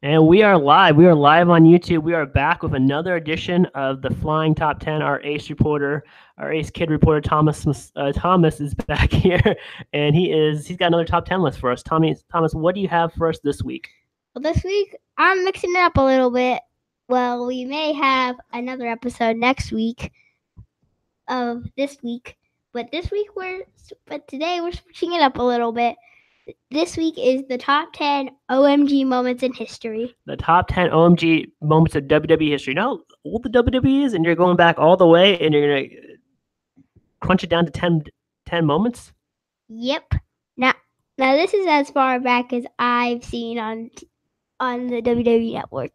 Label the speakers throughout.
Speaker 1: And we are live. We are live on YouTube. We are back with another edition of the Flying Top 10. Our ace reporter, our ace kid reporter, Thomas is back here, and he's got another top 10 list for us. Thomas, what do you have for us this week?
Speaker 2: Well, this week I'm mixing it up a little bit. Well, we may have another episode next week of this week, but today we're switching it up a little bit. This week is the top 10 OMG moments in history.
Speaker 1: The top 10 OMG moments of WWE history. You know how old the WWE is, and you're going back all the way, and you're going to crunch it down to 10 moments?
Speaker 2: Yep. Now this is as far back as I've seen on the WWE Network.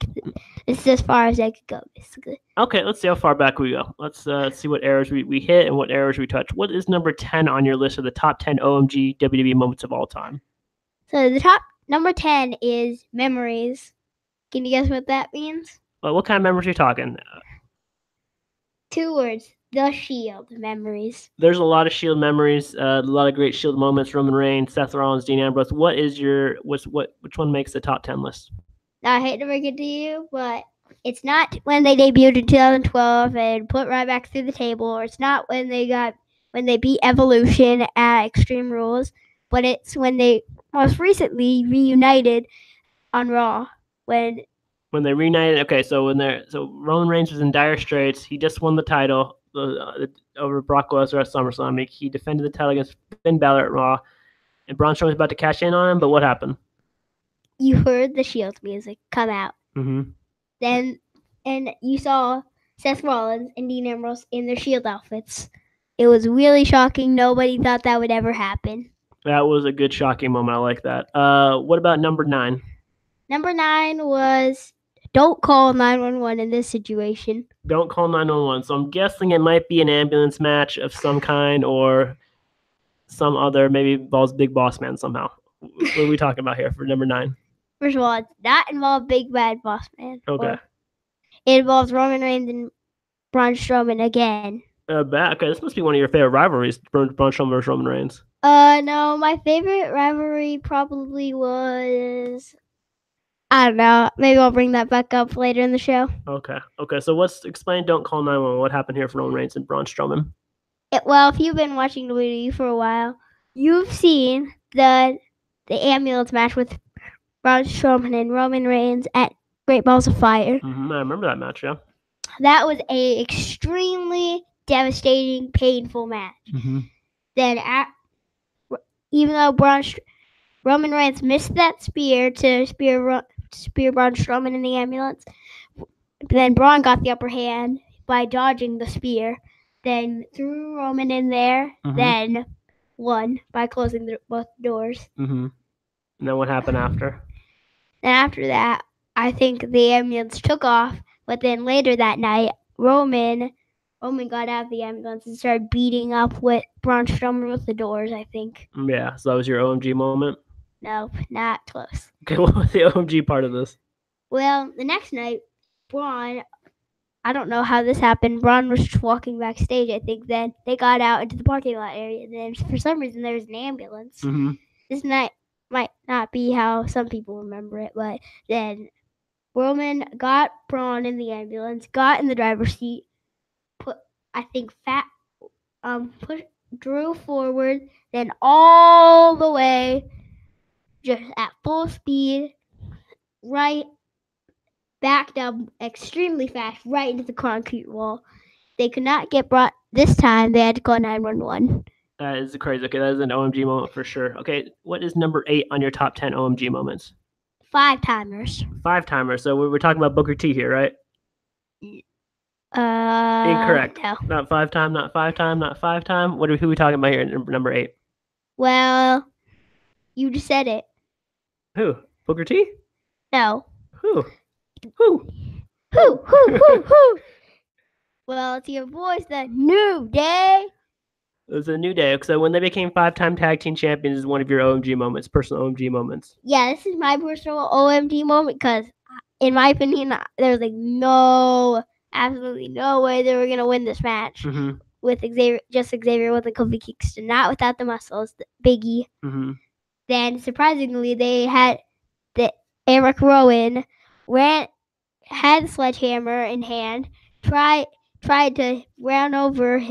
Speaker 2: This is as far as I could go, basically.
Speaker 1: Okay, let's see how far back we go. Let's see what errors we hit and what errors we touch. What is number 10 on your list of the top 10 OMG WWE moments of all time?
Speaker 2: So the top number 10 is memories. Can you guess what that means?
Speaker 1: Well, what kind of memories are you talking?
Speaker 2: 2 words. The Shield memories.
Speaker 1: There's a lot of Shield memories, a lot of great Shield moments. Roman Reigns, Seth Rollins, Dean Ambrose. Which one makes the top 10 list?
Speaker 2: Now, I hate to break it to you, but it's not when they debuted in 2012 and put Ryback through the table, or it's not when they beat Evolution at Extreme Rules, but it's when they most recently reunited on Raw. When
Speaker 1: they reunited. Okay, so Roman Reigns was in dire straits. He just won the title over Brock Lesnar at SummerSlam. He defended the title against Finn Balor at Raw, and Braun Strowman was about to cash in on him. But what happened?
Speaker 2: You heard the Shield music come out.
Speaker 1: Mm-hmm.
Speaker 2: Then, and you saw Seth Rollins and Dean Ambrose in their Shield outfits. It was really shocking. Nobody thought that would ever happen.
Speaker 1: That was a good, shocking moment. I like that. What about number 9?
Speaker 2: Number 9 was don't call 911 in this situation.
Speaker 1: Don't call 911. So I'm guessing it might be an ambulance match of some kind or some other, maybe involves Big Boss Man somehow. What are we talking about here for number 9?
Speaker 2: First of all, it's not involved Big Bad Boss Man.
Speaker 1: Okay.
Speaker 2: It involves Roman Reigns and Braun Strowman again.
Speaker 1: Okay, this must be one of your favorite rivalries, Braun Strowman versus Roman Reigns.
Speaker 2: No, my favorite rivalry probably was, I don't know. Maybe I'll bring that back up later in the show.
Speaker 1: Okay. So let's explain Don't Call 911. What happened here for Roman Reigns and Braun Strowman?
Speaker 2: Well, if you've been watching WWE for a while, you've seen the ambulance match with Braun Strowman and Roman Reigns at Great Balls of Fire.
Speaker 1: Mm-hmm, I remember that match, yeah.
Speaker 2: That was a extremely devastating, painful match.
Speaker 1: Mm-hmm.
Speaker 2: Then, even though Roman Reigns missed that spear to spear Braun Strowman in the ambulance, then Braun got the upper hand by dodging the spear, then threw Roman in there, then won by closing both doors.
Speaker 1: Mm-hmm. And then what happened after?
Speaker 2: Then after that, I think the ambulance took off, but then later that night, Roman got out of the ambulance and started beating up with Braun Strowman with the doors, I think.
Speaker 1: Yeah, so that was your OMG moment?
Speaker 2: Nope, not close.
Speaker 1: Okay, what was the OMG part of this?
Speaker 2: Well, the next night, Braun, I don't know how this happened. Braun was just walking backstage, I think. Then they got out into the parking lot area. Then for some reason, there was an ambulance.
Speaker 1: Mm-hmm.
Speaker 2: This night might not be how some people remember it, but then Roman got Braun in the ambulance, got in the driver's seat, drew forward, then all the way, just at full speed, right, backed up extremely fast, right into the concrete wall. They could not get brought this time. They had to call 911.
Speaker 1: That is crazy. Okay, that is an OMG moment for sure. Okay, what is number 8 on your top 10 OMG moments?
Speaker 2: 5-timers.
Speaker 1: 5-timers. So we're talking about Booker T here, right? Incorrect.
Speaker 2: No.
Speaker 1: Not 5-time, not 5-time, not 5-time. Who are we talking about here? Number 8.
Speaker 2: Well, you just said it.
Speaker 1: Who? Booker T?
Speaker 2: No.
Speaker 1: Who?
Speaker 2: Well, it's your boys, the New Day.
Speaker 1: It was a New Day. So when they became 5-time tag team champions is one of your OMG moments, personal OMG moments.
Speaker 2: Yeah, this is my personal OMG moment because, in my opinion, there's absolutely no way they were going to win this match with Xavier with the Kofi Kingston, not without the muscles, the Biggie.
Speaker 1: Mm-hmm.
Speaker 2: Then, surprisingly, they had Eric Rowan had a sledgehammer in hand, tried to run over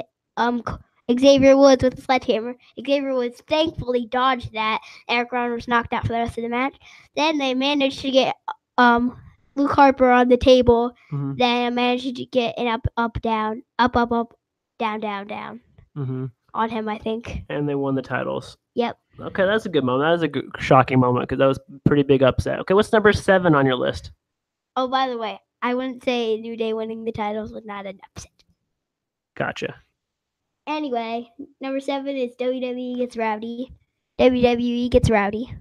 Speaker 2: Xavier Woods with a sledgehammer. Xavier Woods thankfully dodged that. Eric Rowan was knocked out for the rest of the match. Then they managed to get Luke Harper on the table.
Speaker 1: Mm-hmm.
Speaker 2: Then managed to get an up, down, down
Speaker 1: Mm-hmm.
Speaker 2: on him, I think.
Speaker 1: And they won the titles.
Speaker 2: Yep.
Speaker 1: Okay, that's a good moment. That was a good, shocking moment because that was a pretty big upset. Okay, what's number 7 on your list?
Speaker 2: Oh, by the way, I wouldn't say New Day winning the titles was not an upset.
Speaker 1: Gotcha.
Speaker 2: Anyway, number 7 is WWE gets rowdy. WWE gets rowdy.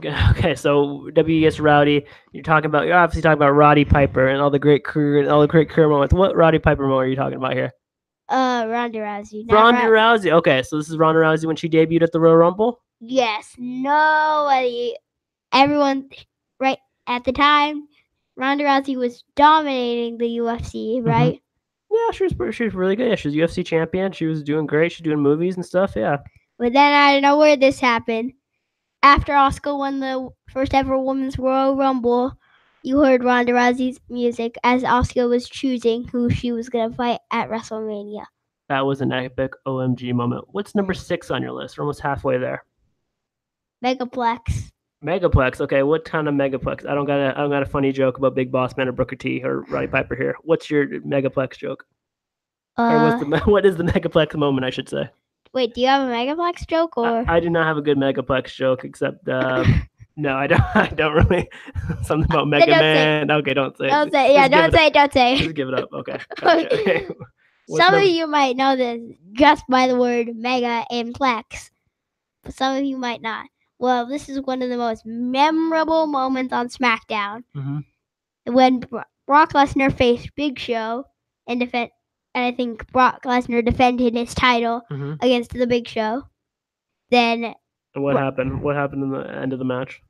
Speaker 1: Okay, so WWE gets rowdy. You're obviously talking about Roddy Piper and all the great career moments. What Roddy Piper moment are you talking about here?
Speaker 2: Ronda Rousey.
Speaker 1: Ronda Rousey. Okay, so this is Ronda Rousey when she debuted at the Royal Rumble?
Speaker 2: Yes, nobody, everyone, right at the time, Ronda Rousey was dominating the UFC, right?
Speaker 1: Yeah, she was really good. Yeah, she was UFC champion. She was doing great. She's doing movies and stuff. Yeah.
Speaker 2: But then I don't know where this happened. After Asuka won the first ever Women's Royal Rumble, you heard Ronda Rousey's music as Asuka was choosing who she was going to fight at WrestleMania.
Speaker 1: That was an epic OMG moment. What's number 6 on your list? We're almost halfway there.
Speaker 2: Megaplex.
Speaker 1: Megaplex. Okay, what kind of Megaplex? I don't got a funny joke about Big Boss Man or Booker T or Roddy Piper here. What's your Megaplex joke? Or what is the Megaplex moment, I should say?
Speaker 2: Wait, do you have a Megaplex joke or?
Speaker 1: I do not have a good Megaplex joke except no, I don't. I don't really. Something about Mega Man. Okay, don't say.
Speaker 2: Don't say. Yeah, don't say. Don't say.
Speaker 1: Just give it up. Okay. Gotcha. Okay.
Speaker 2: Some of you might know this just by the word mega and plex, but some of you might not. Well, this is one of the most memorable moments on SmackDown when Brock Lesnar faced Big Show and I think Brock Lesnar defended his title against the Big Show. Then
Speaker 1: what happened? What happened in the end of the match?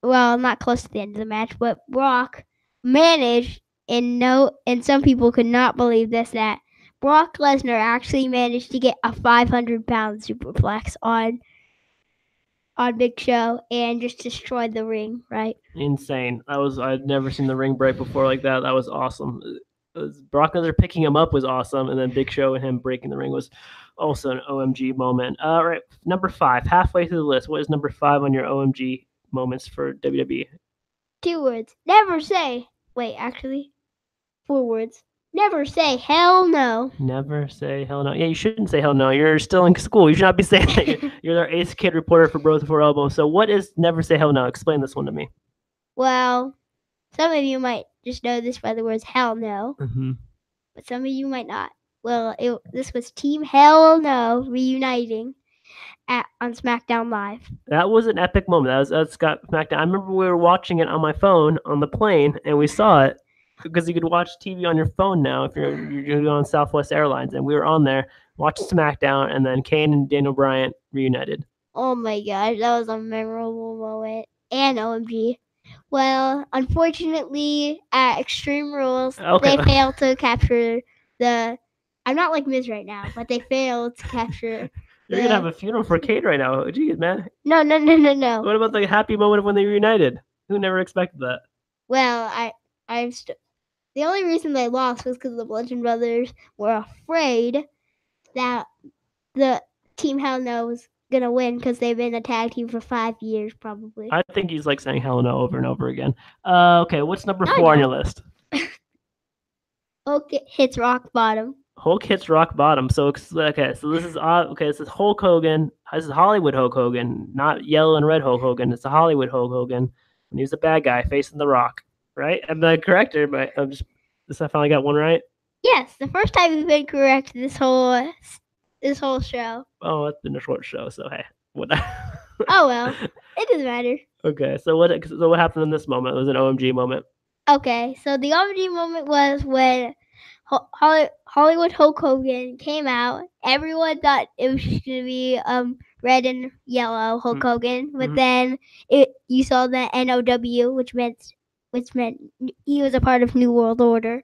Speaker 2: Well, not close to the end of the match, but Brock managed, and some people could not believe this, that Brock Lesnar actually managed to get a 500-pound superplex on Big Show and just destroyed the ring, right?
Speaker 1: Insane. I'd never seen the ring break before like that. That was awesome. Brock Lesnar picking him up was awesome, and then Big Show and him breaking the ring was also an OMG moment. All right, number 5, halfway through the list. What is number 5 on your OMG moments for WWE?
Speaker 2: 2 words. Never say. Wait, actually, 4 words. Never say hell no.
Speaker 1: Never say hell no. Yeah, you shouldn't say hell no. You're still in school. You should not be saying that. You're our ace kid reporter for Bros Before Elbows. So what is never say hell no? Explain this one to me.
Speaker 2: Well, some of you might just know this by the words hell no. But some of you might not. Well, this was Team Hell No reuniting on SmackDown Live.
Speaker 1: That was an epic moment. That's got SmackDown. I remember we were watching it on my phone on the plane, and we saw it because you could watch TV on your phone now if you're on Southwest Airlines, and we were on there watching SmackDown, and then Kane and Daniel Bryan reunited.
Speaker 2: Oh my gosh, that was a memorable moment. And OMG. Well, unfortunately, at Extreme Rules, they failed to capture the. I'm not like Miz right now, but they failed to capture.
Speaker 1: You're gonna have a funeral for Kane right now. Jeez, man.
Speaker 2: No.
Speaker 1: What about the happy moment of when they reunited? Who never expected that?
Speaker 2: Well, the only reason they lost was because the Bludgeon Brothers were afraid that the Team Hell No was gonna win because they've been a tag team for 5 years, probably.
Speaker 1: I think he's like saying hell no over and over again. Okay, what's number 4 on your list?
Speaker 2: Hulk hits rock bottom.
Speaker 1: Hulk hits rock bottom. So this is this is Hulk Hogan. This is Hollywood Hulk Hogan, not yellow and red Hulk Hogan. It's the Hollywood Hulk Hogan, and he's a bad guy facing the Rock. Right? Am I correct? Or I finally got one right?
Speaker 2: Yes, the first time you've been correct this whole show.
Speaker 1: Oh, it's been a short show, so hey, what?
Speaker 2: Oh well, it doesn't matter.
Speaker 1: Okay, so what happened in this moment? It was an OMG moment.
Speaker 2: Okay, so the OMG moment was when Hollywood Hulk Hogan came out. Everyone thought it was just gonna be red and yellow Hulk Hogan, but then you saw the NOW, which meant he was a part of New World Order.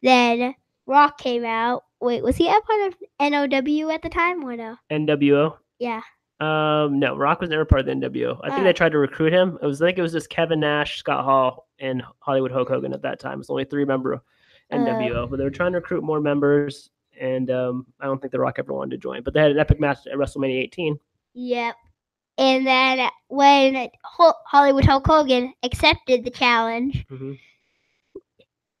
Speaker 2: Then Rock came out. Wait, was he a part of NOW at the time or no?
Speaker 1: NWO?
Speaker 2: Yeah.
Speaker 1: No, Rock was never part of the NWO. I think they tried to recruit him. I think it was just Kevin Nash, Scott Hall, and Hollywood Hulk Hogan at that time. It was only 3-member NWO, but they were trying to recruit more members, and I don't think The Rock ever wanted to join. But they had an epic match at WrestleMania 18.
Speaker 2: Yep. And then when Hollywood Hulk Hogan accepted the challenge,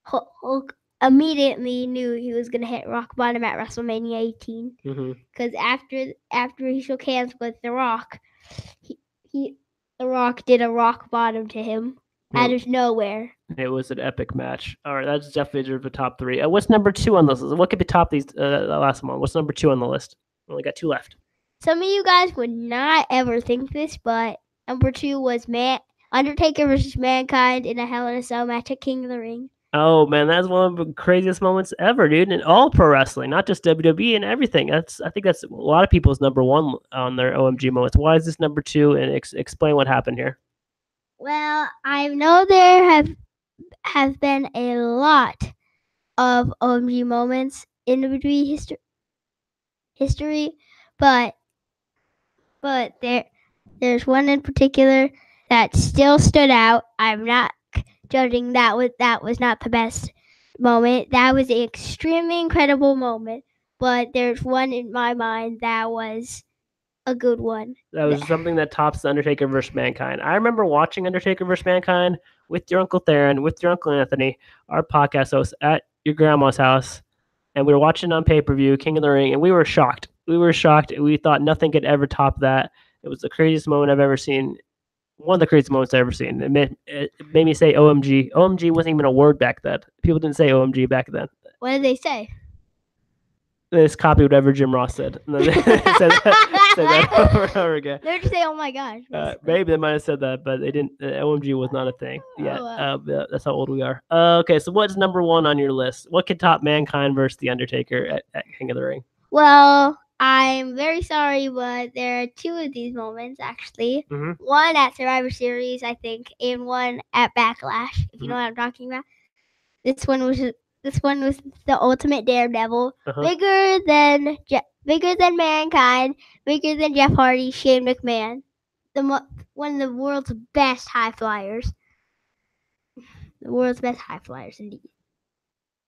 Speaker 2: Hulk immediately knew he was going to hit rock bottom at WrestleMania 18. Because after he shook hands with The Rock, The Rock did a rock bottom to him out of nowhere.
Speaker 1: It was an epic match. All right, that's definitely the top 3. What's number 2 on the list? What could be top these last one? What's number 2 on the list? We only got 2 left.
Speaker 2: Some of you guys would not ever think this, but number 2 was Undertaker versus Mankind in a Hell in a Cell match at King of the Ring.
Speaker 1: Oh man, that's one of the craziest moments ever, dude, in all pro wrestling, not just WWE and everything. I think that's a lot of people's number 1 on their OMG moments. Why is this number 2? And explain what happened here.
Speaker 2: Well, I know there have been a lot of OMG moments in WWE history, but there's one in particular that still stood out. I'm not judging that was not the best moment. That was an extremely incredible moment, but there's one in my mind that was a good one.
Speaker 1: That was something that tops the Undertaker versus Mankind. I remember watching Undertaker versus Mankind with your Uncle Theron, with your Uncle Anthony, our podcast host, at your grandma's house, and we were watching on pay-per-view, King of the Ring, and we were shocked. We thought nothing could ever top that. It was the craziest moment I've ever seen. One of the craziest moments I've ever seen. It made me say OMG. OMG wasn't even a word back then. People didn't say OMG back then.
Speaker 2: What did they say?
Speaker 1: They just copied whatever Jim Ross said. And then they said that over and over again.
Speaker 2: They would just say, "Oh my gosh."
Speaker 1: Maybe they might have said that, but they didn't. OMG was not a thing yet. That's how old we are. Okay, so what's number 1 on your list? What could top Mankind versus The Undertaker at King of the Ring?
Speaker 2: Well, I'm very sorry, but there are 2 of these moments, actually. One at Survivor Series, I think, and one at Backlash, if you know what I'm talking about. This one was the Ultimate Daredevil. Bigger than Mankind, bigger than Jeff Hardy, Shane McMahon. One of the world's best high flyers. The world's best high flyers, indeed.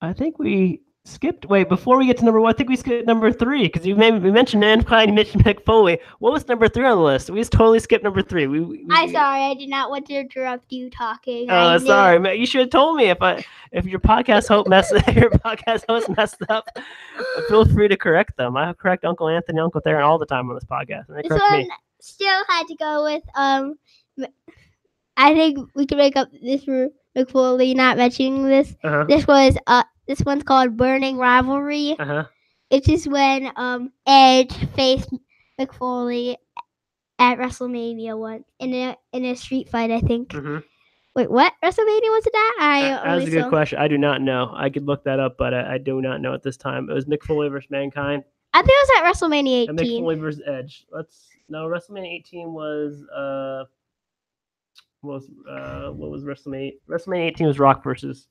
Speaker 1: I think we skipped. Wait, before we get to number 1, I think we skipped number 3 because we mentioned Mankind, you mentioned Mick Foley. What was number 3 on the list? We just totally skipped number 3.
Speaker 2: I'm sorry, I did not want to interrupt you talking.
Speaker 1: Oh, sorry, man. You should have told me if your podcast host messed up. Feel free to correct them. I correct Uncle Anthony, Uncle Theron all the time on this podcast, and they correct me.
Speaker 2: Still had to go with I think we can make up this for Mick Foley not mentioning this. This one's called Burning Rivalry. It's just when Edge faced Mick Foley at WrestleMania once in a street fight, I think. Wait, what WrestleMania was it at?
Speaker 1: That was a good question. I do not know. I could look that up, but I do not know at this time. It was Mick Foley versus Mankind.
Speaker 2: I think it was at WrestleMania 18.
Speaker 1: And Mick Foley versus Edge. WrestleMania 18 was what was WrestleMania? WrestleMania 18 was Rock versus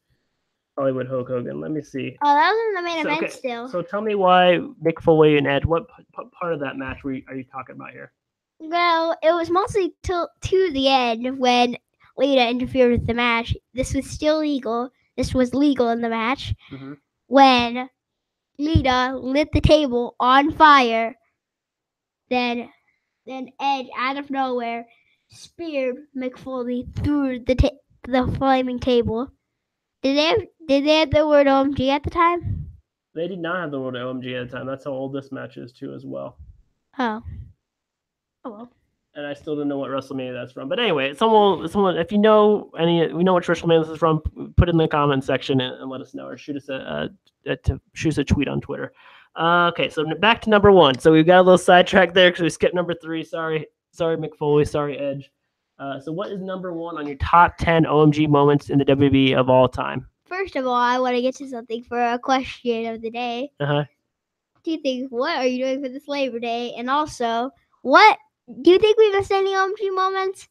Speaker 1: Hollywood Hulk Hogan. Let me see.
Speaker 2: Oh, that was in the main event still.
Speaker 1: So tell me why Mick Foley and Edge. What part of that match are you talking about here?
Speaker 2: Well, it was mostly to the end when Lita interfered with the match. This was still legal. This was legal in the match. When Lita lit the table on fire, then Edge out of nowhere speared Mick Foley through the flaming table. Did they have the word OMG at the time?
Speaker 1: They did not have the word OMG at the time. That's how old this match is too, as well.
Speaker 2: Oh well.
Speaker 1: And I still don't know what WrestleMania that's from. But anyway, someone, if you know we know which WrestleMania this is from, put it in the comment section and let us know, or shoot us a tweet on Twitter. Okay, so back to number 1. So we got a little sidetracked there because we skipped number 3. Sorry, Mick Foley. Sorry, Edge. So what is number 1 on your top 10 OMG moments in the WWE of all time?
Speaker 2: First of all, I want to get to something for a question of the day. 2 things. What are you doing for this Labor Day? And also, what do you think we missed any OMG moments?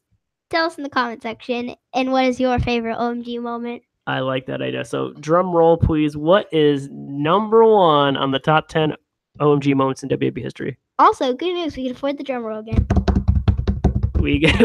Speaker 2: Tell us in the comment section. And what is your favorite OMG moment?
Speaker 1: I like that idea. So drum roll, please. What is number 1 on the top 10 OMG moments in WWE history?
Speaker 2: Also, good news, we can afford the drum roll again.
Speaker 1: We get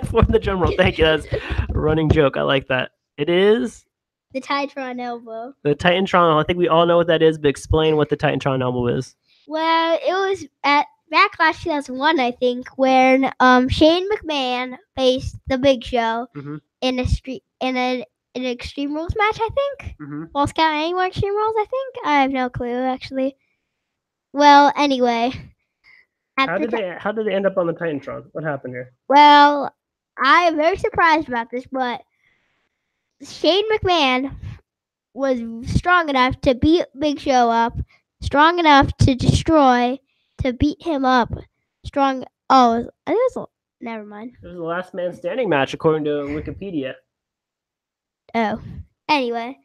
Speaker 1: for the drum roll. Thank you. That's a running joke. I like that. It is
Speaker 2: The Titron elbow.
Speaker 1: the Titantron. I think we all know what that is, but explain what the Titantron elbow is.
Speaker 2: Well, it was at Backlash 2001, I think, when Shane McMahon faced the Big Show
Speaker 1: Mhm.
Speaker 2: in an Extreme Rules match, I think.
Speaker 1: Mhm.
Speaker 2: Falls Count Anywhere Extreme Rules, I think. I have no clue actually. Well, anyway,
Speaker 1: How did they end up on the Titantron? What happened here?
Speaker 2: well, I am very surprised about this, but Shane McMahon was strong enough to beat Big Show up, strong enough to beat him up, strong. Oh, I think it was. Never mind.
Speaker 1: It was the last man standing match according to Wikipedia.
Speaker 2: Oh, anyway,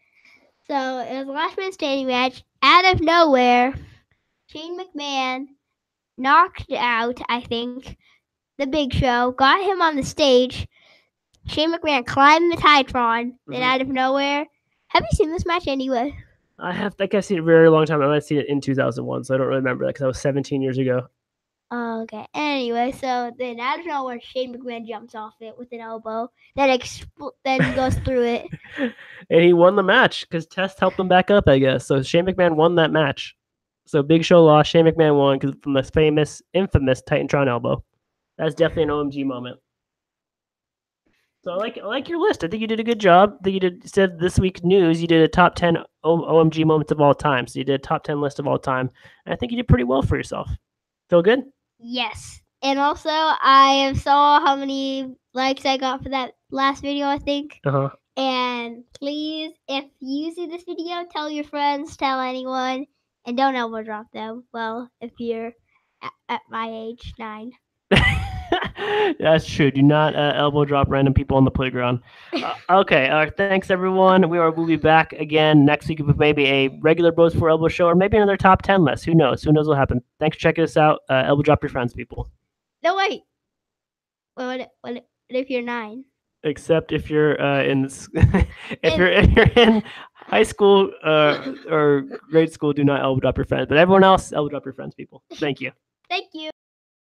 Speaker 2: so it was a last man standing match. Out of nowhere, Shane McMahon knocked out, I think, the Big Show, got him on the stage. Shane McMahon climbed the Titron, then out of nowhere. Have you seen this match anyway?
Speaker 1: I think I've seen it a very long time. I might have seen it in 2001, so I don't really remember that because that was 17 years ago.
Speaker 2: Oh, okay. Anyway, so then out of nowhere, Shane McMahon jumps off it with an elbow, then goes through it.
Speaker 1: And he won the match because Test helped him back up, I guess. So Shane McMahon won that match. So Big Show lost, Shane McMahon won because from the infamous Titantron elbow. That's definitely an OMG moment. So I like your list. I think you did a good job. I think you said this week's news. You did a top 10 OMG moments of all time. So you did a top 10 list of all time. And I think you did pretty well for yourself. Feel good?
Speaker 2: Yes. And also, I saw how many likes I got for that last video, I think.
Speaker 1: Uh-huh.
Speaker 2: And please, if you see this video, tell your friends, tell anyone, and don't elbow drop them. Well, if you're at my age, 9.
Speaker 1: That's true. Do not elbow drop random people on the playground. Okay. Thanks, everyone. We'll be back again next week with maybe a regular Bros for Elbow show or maybe another top 10 list. Who knows? Who knows what'll happen? Thanks for checking us out. Elbow drop your friends, people.
Speaker 2: No, wait. What if you're 9?
Speaker 1: Except if you're if you're in high school or grade school, do not elbow drop your friends. But everyone else, elbow drop your friends, people. Thank you.
Speaker 2: Thank you.